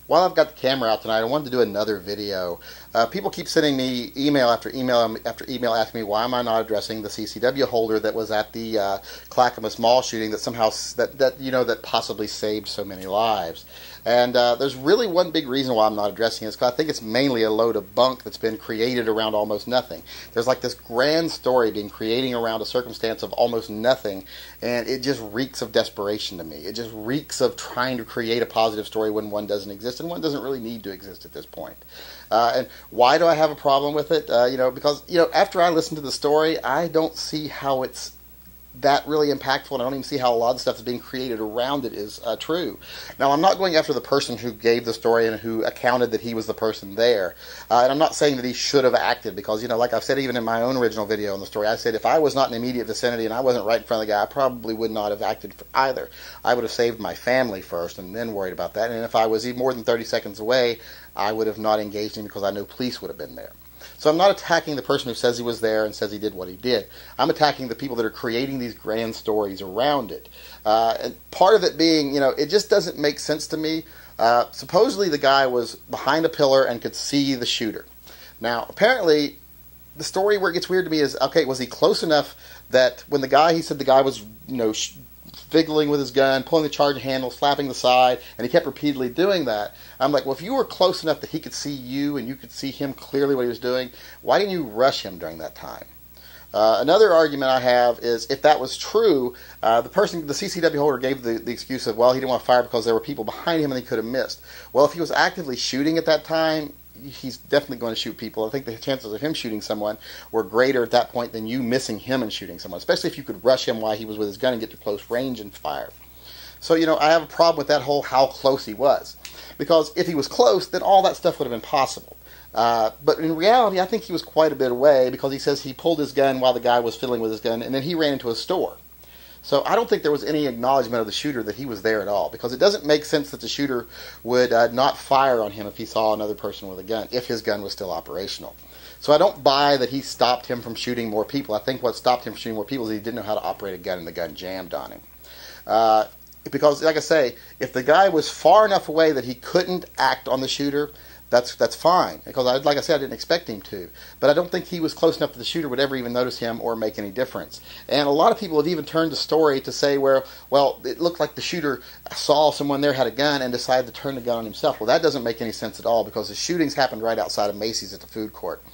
while I've got the camera out tonight, I wanted to do another video. People keep sending me email after email after email asking me why am I not addressing the CCW holder that was at the Clackamas mall shooting that somehow that possibly saved so many lives. And there's really one big reason why I'm not addressing it, because I think it's mainly a load of bunk that's been created around almost nothing. There's like this grand story being created around a circumstance of almost nothing, and it just reeks of desperation to me. It just reeks of trying to create a positive story when one doesn't exist, and one doesn't really need to exist at this point. And why do I have a problem with it? Because after I listen to the story, I don't see how it's that really impactful, and I don't even see how a lot of the stuff that's being created around it is true. Now, I'm not going after the person who gave the story and who accounted that he was the person there. And I'm not saying that he should have acted, because, like I've said even in my own original video on the story, I said if I was not in the immediate vicinity and I wasn't right in front of the guy, I probably would not have acted either. I would have saved my family first and then worried about that. And if I was even more than 30 seconds away, I would have not engaged him because I know police would have been there. So I'm not attacking the person who says he was there and says he did what he did. I'm attacking the people that are creating these grand stories around it. And part of it being, it just doesn't make sense to me. Supposedly the guy was behind a pillar and could see the shooter. Now, apparently, the story where it gets weird to me is, okay, was he close enough that when he said the guy was, fiddling with his gun, pulling the charging handle, slapping the side, and he kept repeatedly doing that. I'm like, well, if you were close enough that he could see you and you could see him clearly what he was doing, why didn't you rush him during that time? Another argument I have is, if that was true, the CCW holder gave the excuse of, well, he didn't want to fire because there were people behind him and he could have missed. Well, if he was actively shooting at that time, he's definitely going to shoot people. I think the chances of him shooting someone were greater at that point than you missing him and shooting someone, especially if you could rush him while he was with his gun and get to close range and fire. So, I have a problem with that whole how close he was. Because if he was close, then all that stuff would have been possible. But in reality, I think he was quite a bit away, because he says he pulled his gun while the guy was fiddling with his gun, and then he ran into a store. So I don't think there was any acknowledgement of the shooter that he was there at all, because it doesn't make sense that the shooter would not fire on him if he saw another person with a gun, if his gun was still operational. So I don't buy that he stopped him from shooting more people. I think what stopped him from shooting more people is he didn't know how to operate a gun, and the gun jammed on him. Because, like I say, if the guy was far enough away that he couldn't act on the shooter, that's fine. Because, like I said, I didn't expect him to. But I don't think he was close enough that the shooter would ever even notice him or make any difference. And a lot of people have even turned the story to say, well, it looked like the shooter saw someone there had a gun and decided to turn the gun on himself. Well, that doesn't make any sense at all, because the shootings happened right outside of Macy's at the food court.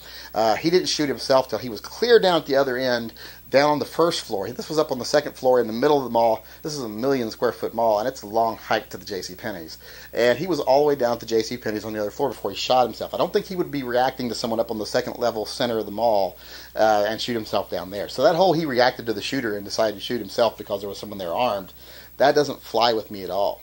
He didn't shoot himself till he was clear down at the other end, down on the first floor. This was up on the second floor in the middle of the mall. This is a 1 million square foot mall, and it's a long hike to the JCPenney's. And he was all the way down to JCPenney's on the other floor before he shot himself. I don't think he would be reacting to someone up on the second level center of the mall and shoot himself down there. So that whole he reacted to the shooter and decided to shoot himself because there was someone there armed, that doesn't fly with me at all.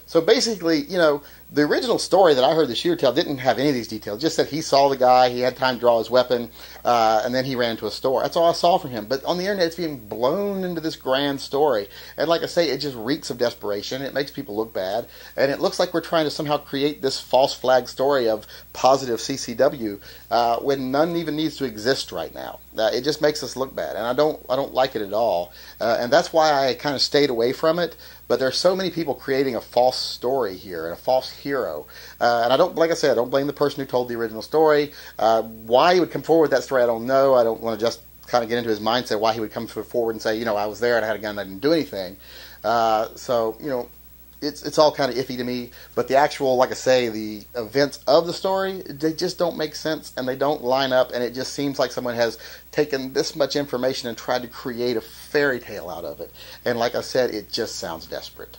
So basically, the original story that I heard the shooter tell didn't have any of these details. Just that he saw the guy, he had time to draw his weapon, and then he ran into a store. That's all I saw from him. But on the internet, it's being blown into this grand story. And like I say, it just reeks of desperation. It makes people look bad. And it looks like we're trying to somehow create this false flag story of positive CCW when none even needs to exist right now. It just makes us look bad. And I don't like it at all. And that's why I kind of stayed away from it. But there are so many people creating a false story here and a false hero. And like I said, I don't blame the person who told the original story. Why he would come forward with that story, I don't know. I don't want to just kind of get into his mindset why he would come forward and say, I was there and I had a gun and I didn't do anything. It's all kind of iffy to me. But the actual, like I say, the events of the story, they just don't make sense and they don't line up. And it just seems like someone has taken this much information and tried to create a fairy tale out of it. And like I said, it just sounds desperate.